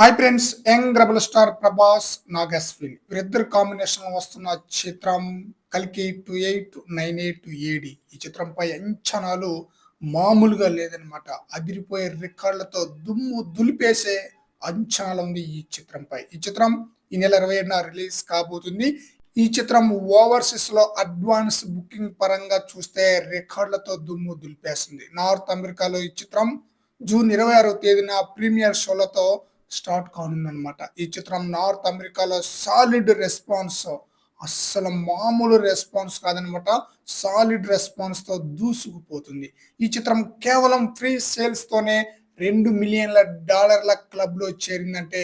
Hi friends, young rebel star Prabhas, Nagashwin వీరిద్దరు combination లో వస్తున్న చిత్రం కల్కి 2898 ఏడి. ఈ చిత్రంపై అంచనాలు మామూలుగా లేదనమాట. అదిరిపోయే రికార్డులతో దుమ్ము దులిపేసే అంచనాలు ఉంది ఈ చిత్రంపై. ఈ చిత్రం ఈ నెల 27న రిలీజ్ కాబోతుంది. ఈ చిత్రం ఓవర్సీస్ లో అడ్వాన్స్ బుకింగ్ పరంగా చూస్తే రికార్డులతో దుమ్ము దులిపేస్తుంది. నార్త్ అమెరికాలో ఈ చిత్రం జూన్ 26వ తేదీన ప్రీమియర్ షోలతో స్టార్ట్ కానుందనమాట. ఈ చిత్రం నార్త్ అమెరికాలో సాలిడ్ రెస్పాన్స్, అస్సలు మామూలు రెస్పాన్స్ కాదనమాట. సాలిడ్ రెస్పాన్స్ తో దూసుకుపోతుంది. ఈ చిత్రం కేవలం ఫ్రీ సేల్స్ తోనే $2 మిలియన్ల క్లబ్ లో చేరిందంటే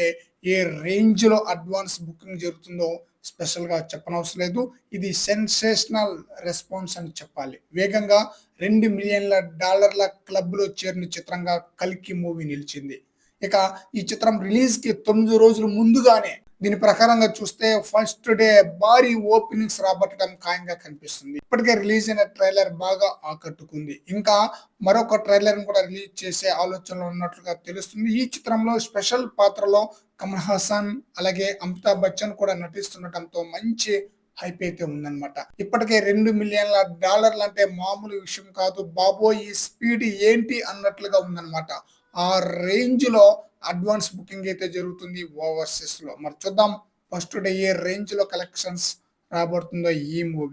ఏ రేంజ్ లో అడ్వాన్స్ బుకింగ్ జరుగుతుందో స్పెషల్ గా చెప్పనవసరం లేదు. ఇది సెన్సేషనల్ రెస్పాన్స్ అని చెప్పాలి. వేగంగా $2 మిలియన్ల క్లబ్ లో చేరిన చిత్రంగా కల్కి మూవీ నిలిచింది. ఇక ఈ చిత్రం రిలీజ్ కి 9 రోజులు ముందుగానే దీని ప్రకారంగా చూస్తే ఫస్ట్ డే భారీ ఓపెనింగ్స్ రాబట్టడం ఖాయంగా కనిపిస్తుంది. ఇప్పటికే రిలీజ్ అయిన ట్రైలర్ బాగా ఆకట్టుకుంది. ఇంకా మరొక ట్రైలర్ కూడా రిలీజ్ చేసే ఆలోచనలో ఉన్నట్లుగా తెలుస్తుంది. ఈ చిత్రంలో స్పెషల్ పాత్రలో కమల్ హాసన్ అలాగే అమితాబ్ బచ్చన్ కూడా నటిస్తుండటంతో మంచి హైప్ అయితే ఉందన్నమాట. ఇప్పటికే $2 మిలియన్ల అంటే మామూలు విషయం కాదు బాబోయ్, ఈ స్పీడ్ ఏంటి అన్నట్లుగా ఉందన్నమాట. ఆ రేంజ్ లో అడ్వాన్స్ బుకింగ్ అయితే జరుగుతుంది ఓవర్సీస్ లో. మరి చూద్దాం ఫస్ట్ డే ఏ రేంజ్ లో కలెక్షన్స్ రాబడుతుందో ఈ మూవీ.